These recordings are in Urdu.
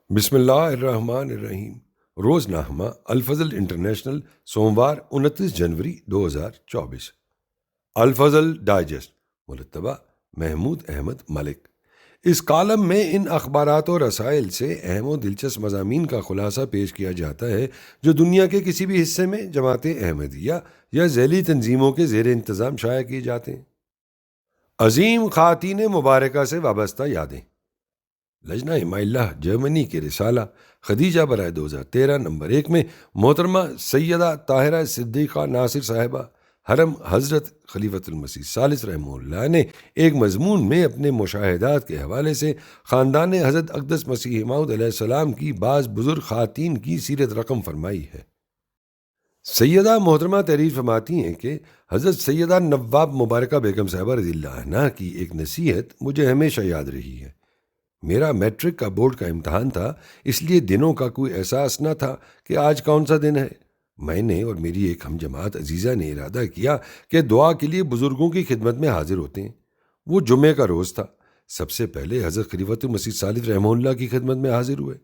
بسم اللہ الرحمن الرحیم۔ روز نامہ الفضل انٹرنیشنل، سوموار 29 جنوری 2024۔ الفضل ڈائجسٹ، مرتبہ محمود احمد ملک۔ اس کالم میں ان اخبارات اور رسائل سے اہم و دلچسپ مضامین کا خلاصہ پیش کیا جاتا ہے جو دنیا کے کسی بھی حصے میں جماعت احمدیہ یا ذیلی تنظیموں کے زیر انتظام شائع کیے جاتے ہیں۔ عظیم خواتین مبارکہ سے وابستہ یادیں۔ لجنہ امائلہ جرمنی کے رسالہ خدیجہ برائے 2013 نمبر 1 میں محترمہ سیدہ طاہرہ صدیقہ ناصر صاحبہ حرم حضرت خلیفۃ المسیح ثالث رحمہ اللہ نے ایک مضمون میں اپنے مشاہدات کے حوالے سے خاندان حضرت اقدس مسیح موعود علیہ السلام کی بعض بزرگ خواتین کی سیرت رقم فرمائی ہے۔ سیدہ محترمہ تحریر فرماتی ہیں کہ حضرت سیدہ نواب مبارکہ بیگم صاحبہ رضی اللہ عنہا کی ایک نصیحت مجھے ہمیشہ یاد رہی ہے۔ میرا میٹرک کا بورڈ کا امتحان تھا، اس لیے دنوں کا کوئی احساس نہ تھا کہ آج کون سا دن ہے۔ میں نے اور میری ایک ہم جماعت عزیزہ نے ارادہ کیا کہ دعا کے لیے بزرگوں کی خدمت میں حاضر ہوتے ہیں۔ وہ جمعے کا روز تھا۔ سب سے پہلے حضرت خلیفۃ المسیح ثالث رحمہ اللہ کی خدمت میں حاضر ہوئے۔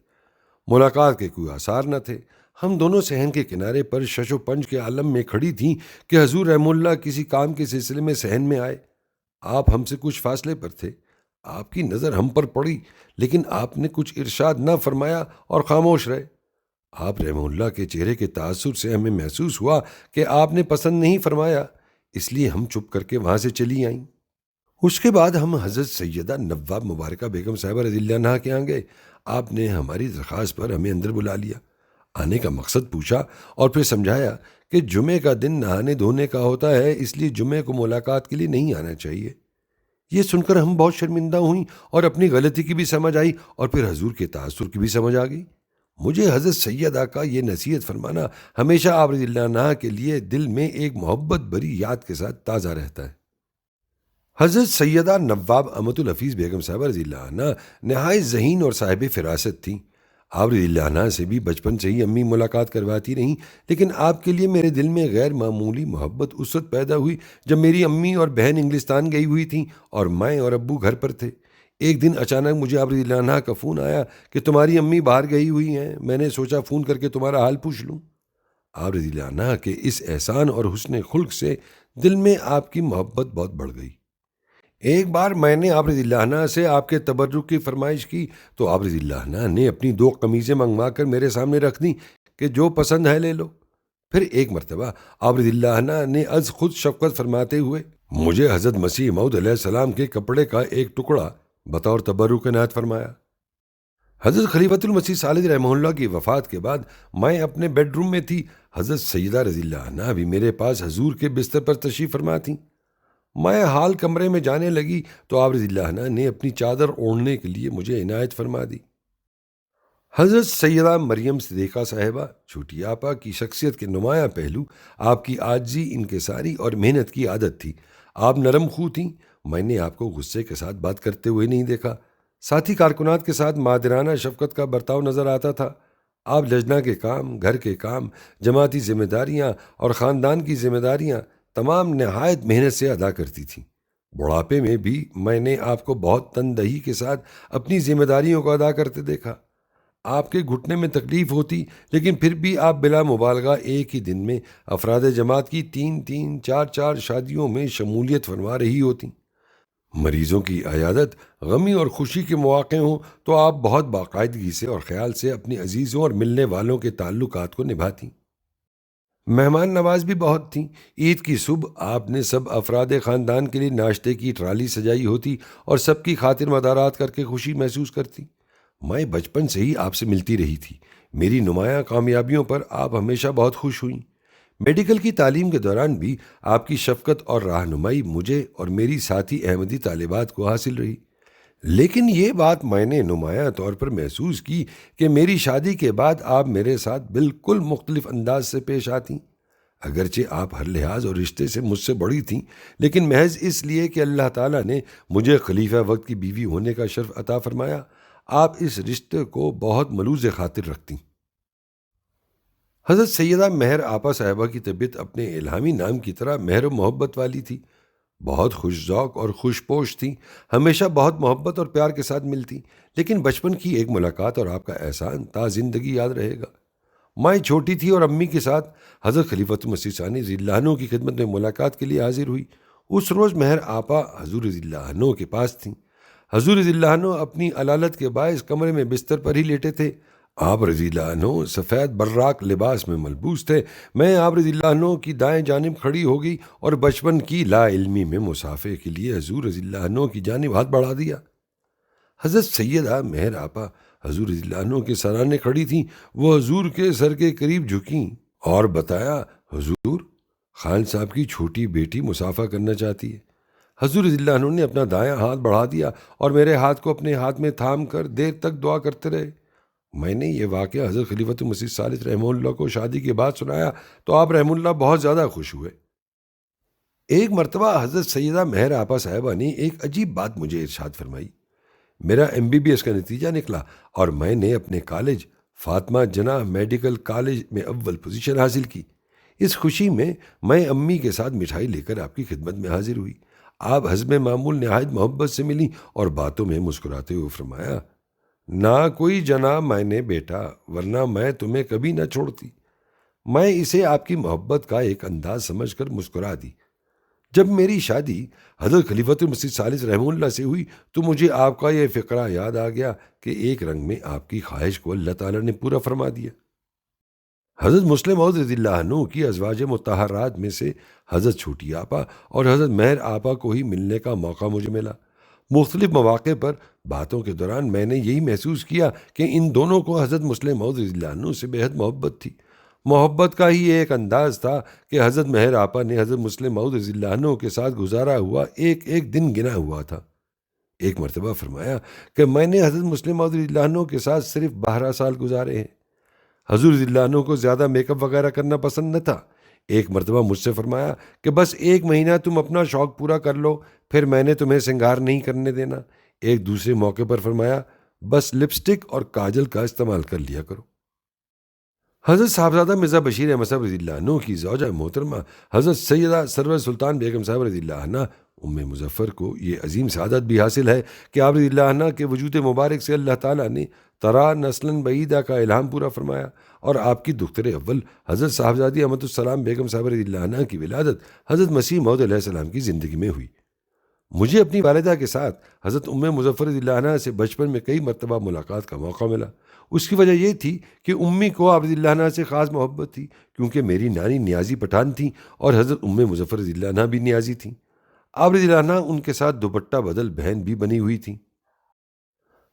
ملاقات کے کوئی آثار نہ تھے۔ ہم دونوں صحن کے کنارے پر شش و پنج کے عالم میں کھڑی تھیں کہ حضور رحمہ اللہ کسی کام کے سلسلے میں صحن میں آئے۔ آپ ہم سے کچھ فاصلے پر تھے۔ آپ کی نظر ہم پر پڑی، لیکن آپ نے کچھ ارشاد نہ فرمایا اور خاموش رہے۔ آپ رحمہ اللہ کے چہرے کے تاثر سے ہمیں محسوس ہوا کہ آپ نے پسند نہیں فرمایا، اس لیے ہم چپ کر کے وہاں سے چلی آئیں۔ اس کے بعد ہم حضرت سیدہ نواب مبارکہ بیگم صاحبہ رضی اللہ عنہا کے یہاں گئے۔ آپ نے ہماری درخواست پر ہمیں اندر بلا لیا، آنے کا مقصد پوچھا اور پھر سمجھایا کہ جمعے کا دن نہانے دھونے کا ہوتا ہے، اس لیے جمعے کو ملاقات کے لیے نہیں آنا چاہیے۔ یہ سن کر ہم بہت شرمندہ ہوئیں اور اپنی غلطی کی بھی سمجھ آئی اور پھر حضور کے تاثر کی بھی سمجھ آ گئی۔ مجھے حضرت سیدہ کا یہ نصیحت فرمانا ہمیشہ آپ رضی اللہ عنہ کے لیے دل میں ایک محبت بھری یاد کے ساتھ تازہ رہتا ہے۔ حضرت سیدہ نواب امت الحفیظ بیگم صاحبہ رضی اللہ عنہ نہایت ذہین اور صاحب فراست تھیں۔ آپ رضی اللہ عنہ سے بھی بچپن سے ہی امی ملاقات کرواتی رہیں، لیکن آپ کے لیے میرے دل میں غیر معمولی محبت اس وقت پیدا ہوئی جب میری امی اور بہن انگلستان گئی ہوئی تھیں اور میں اور ابو گھر پر تھے۔ ایک دن اچانک مجھے آپ رضی اللہ عنہ کا فون آیا کہ تمہاری امی باہر گئی ہوئی ہیں۔ میں نے سوچا فون کر کے تمہارا حال پوچھ لوں۔ آپ رضی اللہ عنہ کے اس احسان اور حسن خلق سے دل میں آپ کی محبت بہت بڑھ گئی۔ ایک بار میں نے آپ رضی اللہ عنہ سے آپ کے تبرک کی فرمائش کی تو آپ رضی اللہ عنہ نے اپنی 2 قمیضیں منگوا کر میرے سامنے رکھ دیں کہ جو پسند ہے لے لو۔ پھر ایک مرتبہ آپ رضی اللہ عنہ نے از خود شفقت فرماتے ہوئے مجھے حضرت مسیح موعود علیہ السلام کے کپڑے کا ایک ٹکڑا بطور تبرک عنایت فرمایا۔ حضرت خلیفۃ المسیح ثالث رحمہ اللہ کی وفات کے بعد میں اپنے بیڈ روم میں تھی۔ حضرت سیدہ رضی اللہ عنہ بھی میرے پاس حضور کے بستر پر تشریف فرما تھیں۔ میں حال کمرے میں جانے لگی تو آپ رضی اللہ عنہ نے اپنی چادر اوڑھنے کے لیے مجھے عنایت فرما دی۔ حضرت سیدہ مریم صدیقہ صاحبہ چھوٹی آپا کی شخصیت کے نمایاں پہلو آپ کی عاجزی، انکساری اور محنت کی عادت تھی۔ آپ نرم خو تھیں۔ میں نے آپ کو غصے کے ساتھ بات کرتے ہوئے نہیں دیکھا۔ ساتھی کارکنات کے ساتھ مادرانہ شفقت کا برتاؤ نظر آتا تھا۔ آپ لجنہ کے کام، گھر کے کام، جماعتی ذمہ داریاں اور خاندان کی ذمہ داریاں تمام نہایت محنت سے ادا کرتی تھیں۔ بڑھاپے میں بھی میں نے آپ کو بہت تندہی کے ساتھ اپنی ذمہ داریوں کو ادا کرتے دیکھا۔ آپ کے گھٹنے میں تکلیف ہوتی، لیکن پھر بھی آپ بلا مبالغہ ایک ہی دن میں افراد جماعت کی 3 4 شادیوں میں شمولیت فرما رہی ہوتی۔ مریضوں کی عیادت، غمی اور خوشی کے مواقع ہوں تو آپ بہت باقاعدگی سے اور خیال سے اپنی عزیزوں اور ملنے والوں کے تعلقات کو نبھاتی۔ مہمان نواز بھی بہت تھیں۔ عید کی صبح آپ نے سب افراد خاندان کے لیے ناشتے کی ٹرالی سجائی ہوتی اور سب کی خاطر مدارات کر کے خوشی محسوس کرتی۔ میں بچپن سے ہی آپ سے ملتی رہی تھی۔ میری نمایاں کامیابیوں پر آپ ہمیشہ بہت خوش ہوئیں۔ میڈیکل کی تعلیم کے دوران بھی آپ کی شفقت اور رہنمائی مجھے اور میری ساتھی احمدی طالبات کو حاصل رہی۔ لیکن یہ بات میں نے نمایاں طور پر محسوس کی کہ میری شادی کے بعد آپ میرے ساتھ بالکل مختلف انداز سے پیش آتیں۔ اگرچہ آپ ہر لحاظ اور رشتے سے مجھ سے بڑی تھیں، لیکن محض اس لیے کہ اللہ تعالیٰ نے مجھے خلیفہ وقت کی بیوی ہونے کا شرف عطا فرمایا، آپ اس رشتے کو بہت ملوز خاطر رکھتی۔ حضرت سیدہ مہر آپا صاحبہ کی طبیعت اپنے الہامی نام کی طرح مہر و محبت والی تھی۔ بہت خوش ذوق اور خوش پوش تھیں، ہمیشہ بہت محبت اور پیار کے ساتھ ملتی، لیکن بچپن کی ایک ملاقات اور آپ کا احسان تا زندگی یاد رہے گا۔ مائیں چھوٹی تھی اور امی کے ساتھ حضرت خلیفۃ المسیح ثانی رضی اللہ عنہ کی خدمت میں ملاقات کے لیے حاضر ہوئی۔ اس روز مہر آپا حضور رضی اللہ عنہ کے پاس تھیں۔ حضور رضی اللہ عنہ اپنی علالت کے باعث کمرے میں بستر پر ہی لیٹے تھے۔ آپ رضی اللہ عنہ سفید براق لباس میں ملبوس تھے۔ میں آپ رضی اللہ عنہ کی دائیں جانب کھڑی ہو گئی اور بچپن کی لا علمی میں مصافحے کے لیے حضور رضی اللہ عنہ کی جانب ہاتھ بڑھا دیا۔ حضرت سیدہ مہر آپا حضور رضی اللہ عنہ کے سرانے کھڑی تھیں۔ وہ حضور کے سر کے قریب جھکیں اور بتایا، حضور، خان صاحب کی چھوٹی بیٹی مصافحہ کرنا چاہتی ہے۔ حضور رضی اللہ عنہ نے اپنا دایاں ہاتھ بڑھا دیا اور میرے ہاتھ کو اپنے ہاتھ میں تھام کر دیر تک دعا کرتے رہے۔ میں نے یہ واقعہ حضرت خلیفۃ المسیح ثالث رحمہ اللہ کو شادی کے بعد سنایا تو آپ رحمہ اللہ بہت زیادہ خوش ہوئے۔ ایک مرتبہ حضرت سیدہ مہر آپا صاحبہ نے ایک عجیب بات مجھے ارشاد فرمائی۔ میرا MBBS کا نتیجہ نکلا اور میں نے اپنے کالج فاطمہ جناح میڈیکل کالج میں اول پوزیشن حاصل کی۔ اس خوشی میں امی کے ساتھ مٹھائی لے کر آپ کی خدمت میں حاضر ہوئی۔ آپ حسب معمول نہایت محبت سے ملی اور باتوں میں مسکراتے ہوئے فرمایا، نہ کوئی جناب میں نے بیٹا، ورنہ میں تمہیں کبھی نہ چھوڑتی۔ میں اسے آپ کی محبت کا ایک انداز سمجھ کر مسکرا دی۔ جب میری شادی حضرت خلیفۃ المسیح ثالث رحمہ اللہ سے ہوئی تو مجھے آپ کا یہ فقرہ یاد آ گیا کہ ایک رنگ میں آپ کی خواہش کو اللہ تعالیٰ نے پورا فرما دیا۔ حضرت مسلم موعود رضی اللہ عنہ کی ازواج مطہرات میں سے حضرت چھوٹی آپا اور حضرت مہر آپا کو ہی ملنے کا موقع مجھے ملا۔ مختلف مواقع پر باتوں کے دوران میں نے یہی محسوس کیا کہ ان دونوں کو حضرت مسلم موعود رضی اللہ عنہ سے بے حد محبت تھی۔ محبت کا ہی ایک انداز تھا کہ حضرت مہر آپا نے حضرت مسلم موعود رضی اللہ عنہ کے ساتھ گزارا ہوا ایک ایک دن گنا ہوا تھا۔ ایک مرتبہ فرمایا کہ میں نے حضرت مسلم موعود رضی اللہ عنہ کے ساتھ صرف 12 سال گزارے ہیں۔ حضور رضی اللہ عنہ کو زیادہ میک اپ وغیرہ کرنا پسند نہ تھا۔ ایک مرتبہ مجھ سے فرمایا کہ بس 1 مہینہ تم اپنا شوق پورا کر لو، پھر میں نے تمہیں سنگار نہیں کرنے دینا۔ ایک دوسرے موقع پر فرمایا، بس لپسٹک اور کاجل کا استعمال کر لیا کرو۔ حضرت صاحبزادہ مرزا بشیر احمد صاحب رضی اللہ عنہ کی زوجہ محترمہ حضرت سیدہ سرور سلطان بیگم صاحب رضی اللہ عنہ ام مظفر کو یہ عظیم سعادت بھی حاصل ہے کہ آپ رضی اللہ عنہ کے وجود مبارک سے اللہ تعالیٰ نے ترا نسلاً بعیدہ کا الہام پورا فرمایا اور آپ کی دختر اول حضرت صاحبزادی احمد السلام بیگم صاحب رضی اللہ عنہ کی ولادت حضرت مسیح موعود علیہ السلام کی زندگی میں ہوئی۔ مجھے اپنی والدہ کے ساتھ حضرت ام مظفر رضی اللہ عنہ سے بچپن میں کئی مرتبہ ملاقات کا موقع ملا۔ اس کی وجہ یہ تھی کہ امی کو آپ رضی اللہ عنہ سے خاص محبت تھی، کیونکہ میری نانی نیازی پٹھان تھیں اور حضرت ام مظفر رضی اللہ عنہ بھی نیازی تھیں۔ آپ رضی اللہ عنہ ان کے ساتھ دوپٹہ بدل بہن بھی بنی ہوئی تھیں۔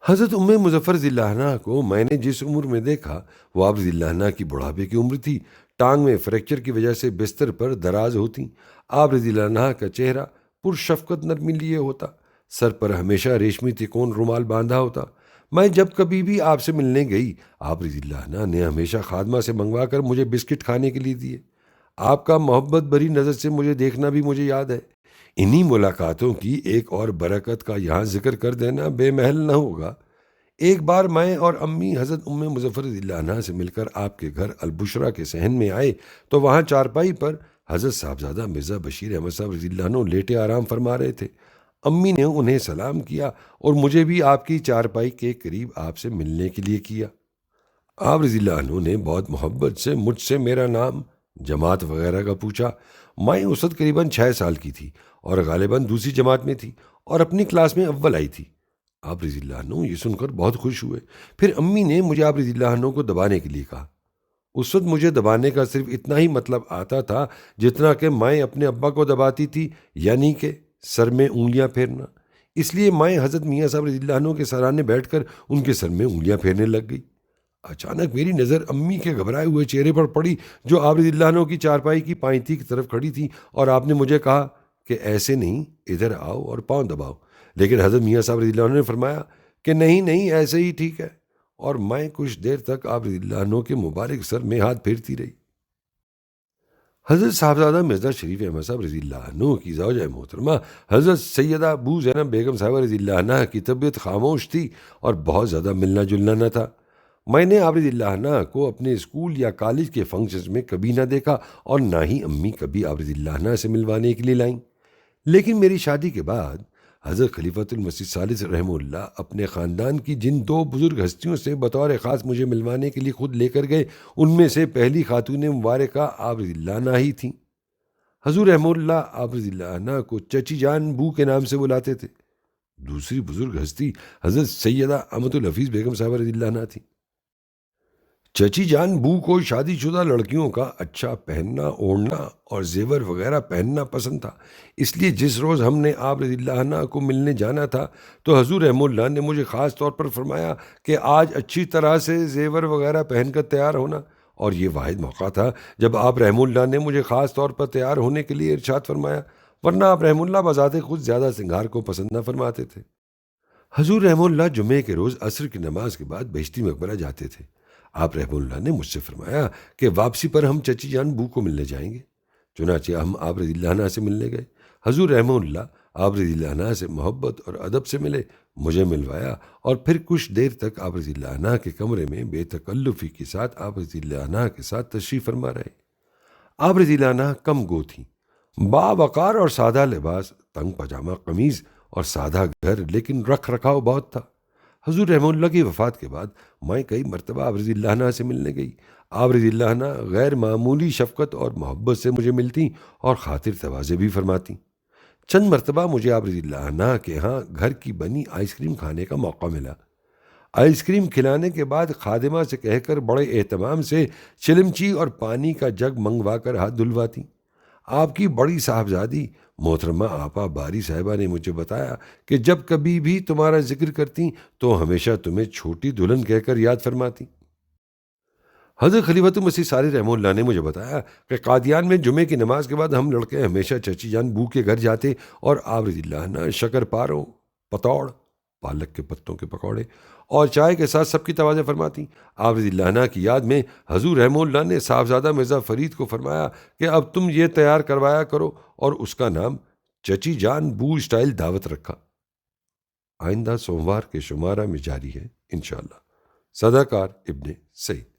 حضرت ام مظفر رضی اللہ عنہ کو میں نے جس عمر میں دیکھا وہ آپ رضی اللہ عنہ کی بڑھاپے کی عمر تھی۔ ٹانگ میں فریکچر کی وجہ سے بستر پر دراز ہوتی۔ آپ رضی اللہ عنہ کا چہرہ پرشفقت نرمی لیے ہوتا، سر پر ہمیشہ ریشمی تکون رومال باندھا ہوتا۔ میں جب کبھی بھی آپ سے ملنے گئی، آپ رضی اللہ عنہ نے ہمیشہ خادمہ سے منگوا کر مجھے بسکٹ کھانے کے لیے دیے۔ آپ کا محبت بھری نظر سے مجھے دیکھنا بھی مجھے یاد ہے۔ انہی ملاقاتوں کی ایک اور برکت کا یہاں ذکر کر دینا بے محل نہ ہوگا۔ ایک بار میں اور امی حضرت ام مظفر رضی اللہ عنہ سے مل کر آپ کے گھر البشرا کے صحن میں آئے تو وہاں چارپائی پر حضرت صاحبزادہ مرزا بشیر احمد صاحب رضی اللہ عنہ لیٹے آرام فرما رہے تھے۔ امی نے انہیں سلام کیا اور مجھے بھی آپ کی چارپائی کے قریب آپ سے ملنے کے لیے کیا۔ آپ رضی اللہ عنہ نے بہت محبت سے مجھ سے میرا نام، جماعت وغیرہ کا پوچھا۔ میں اس وقت قریباً 6 سال کی تھی اور غالباً دوسری جماعت میں تھی اور اپنی کلاس میں اول آئی تھی۔ آپ رضی اللہ عنہ یہ سن کر بہت خوش ہوئے۔ پھر امی نے مجھے آپ رضی اللہ عنہ کو دبانے کے لیے کہا۔ اس وقت مجھے دبانے کا صرف اتنا ہی مطلب آتا تھا جتنا کہ میں اپنے ابا کو دباتی تھی، یعنی کہ سر میں انگلیاں پھیرنا۔ اس لیے میں حضرت میاں صاحب رضی اللہ عنہ کے سرانے بیٹھ کر ان کے سر میں انگلیاں پھیرنے لگ گئی۔ اچانک میری نظر امی کے گھبرائے ہوئے چہرے پر پڑی جو آپ رضی اللہ عنہ کی چارپائی کی پائنتی کی طرف کھڑی تھی، اور آپ نے مجھے کہا کہ ایسے نہیں، ادھر آؤ اور پاؤں دباؤ۔ لیکن حضرت میاں صاحب رضی اللہ عنہ نے فرمایا کہ نہیں ایسے ہی ٹھیک ہے، اور میں کچھ دیر تک آپ رضی اللہ عنہ کے مبارک سر میں ہاتھ پھیرتی رہی۔ حضرت صاحبزادہ مرزا شریف احمد صاحب رضی اللہ عنہ کی زوجہ محترمہ حضرت سیدہ بو زینب بیگم صاحبہ رضی اللہ عنہ کی طبیعت خاموش تھی اور بہت زیادہ ملنا جلنا نہ تھا۔ میں نے آپ رضی اللہ عنہ کو اپنے اسکول یا کالج کے فنکشنز میں کبھی نہ دیکھا اور نہ ہی امی کبھی آپ رضی اللہ عنہ سے ملوانے کے لیے لائیں۔ لیکن میری شادی کے بعد حضرت خلیفۃ المسیح ثالث رحمہ اللہ اپنے خاندان کی جن دو بزرگ ہستیوں سے بطور خاص مجھے ملوانے کے لیے خود لے کر گئے، ان میں سے پہلی خاتون مبارکہ آپ رضی اللہ عنہا ہی تھیں۔ حضور رحمہ اللہ آپ رضی اللہ عنہ کو چچی جان بو کے نام سے بلاتے تھے۔ دوسری بزرگ ہستی حضرت سیدہ امت الحفیظ بیگم صاحبہ رضی اللہ عنہ تھی۔ چچی جان بو کو شادی شدہ لڑکیوں کا اچھا پہننا، اوڑھنا اور زیور وغیرہ پہننا پسند تھا، اس لیے جس روز ہم نے آپ رضی اللہ عنہ کو ملنے جانا تھا تو حضور رحمہ اللہ نے مجھے خاص طور پر فرمایا کہ آج اچھی طرح سے زیور وغیرہ پہن کر تیار ہونا، اور یہ واحد موقع تھا جب آپ رحمہ اللہ نے مجھے خاص طور پر تیار ہونے کے لیے ارشاد فرمایا، ورنہ آپ رحمہ اللہ بذات خود زیادہ سنگار کو پسند نہ فرماتے تھے۔ حضور رحمہ اللہ جمعے کے روز عصر کی نماز کے بعد بہشتی مقبرہ جاتے تھے۔ آپ رحمہ اللہ نے مجھ سے فرمایا کہ واپسی پر ہم چچی جان بو کو ملنے جائیں گے۔ چنانچہ ہم آپ رضی اللہ عنہ سے ملنے گئے۔ حضور رحمہ اللہ آپ رضی اللہ عنہ سے محبت اور ادب سے ملے، مجھے ملوایا، اور پھر کچھ دیر تک آپ رضی اللہ عنہ کے کمرے میں بے تکلفی کے ساتھ آپ رضی اللہ عنہ کے ساتھ تشریف فرما رہے۔ آپ رضی اللہ عنہ کم گو تھیں، باوقار اور سادہ لباس، تنگ پاجامہ قمیض اور سادہ گھر، لیکن رکھ رکھاؤ بہت تھا۔ حضور رحمہ اللہ کی وفات کے بعد میں کئی مرتبہ آپ رضی اللہ عنہ سے ملنے گئی۔ آپ رضی اللہ عنہ غیر معمولی شفقت اور محبت سے مجھے ملتی اور خاطر تواضع بھی فرماتی۔ چند مرتبہ مجھے آپ رضی اللہ عنہ کے ہاں گھر کی بنی آئس کریم کھانے کا موقع ملا۔ آئس کریم کھلانے کے بعد خادمہ سے کہہ کر بڑے اہتمام سے چلمچی اور پانی کا جگ منگوا کر ہاتھ دھلواتی۔ آپ کی بڑی صاحبزادی محترمہ آپا باری صاحبہ نے مجھے بتایا کہ جب کبھی بھی تمہارا ذکر کرتی تو ہمیشہ تمہیں چھوٹی دلہن کہہ کر یاد فرماتی۔ حضرت خلیفۃ المسیح ثالث رحمہ اللہ نے مجھے بتایا کہ قادیان میں جمعے کی نماز کے بعد ہم لڑکے ہمیشہ چچی جان بو کے گھر جاتے اور آپ رضی اللہ عنہ شکر پاروں، پتوڑ، پالک کے پتوں کے پکوڑے اور چائے کے ساتھ سب کی تواضع فرماتی۔ آپ رضی اللہ عنہ کی یاد میں حضور رحمہ اللہ نے صاحبزادہ مرزا فرید کو فرمایا کہ اب تم یہ تیار کروایا کرو، اور اس کا نام چچی جان بو اسٹائل دعوت رکھا۔ آئندہ سوموار کے شمارہ میں جاری ہے انشاءاللہ۔ صداکار ابن سعید۔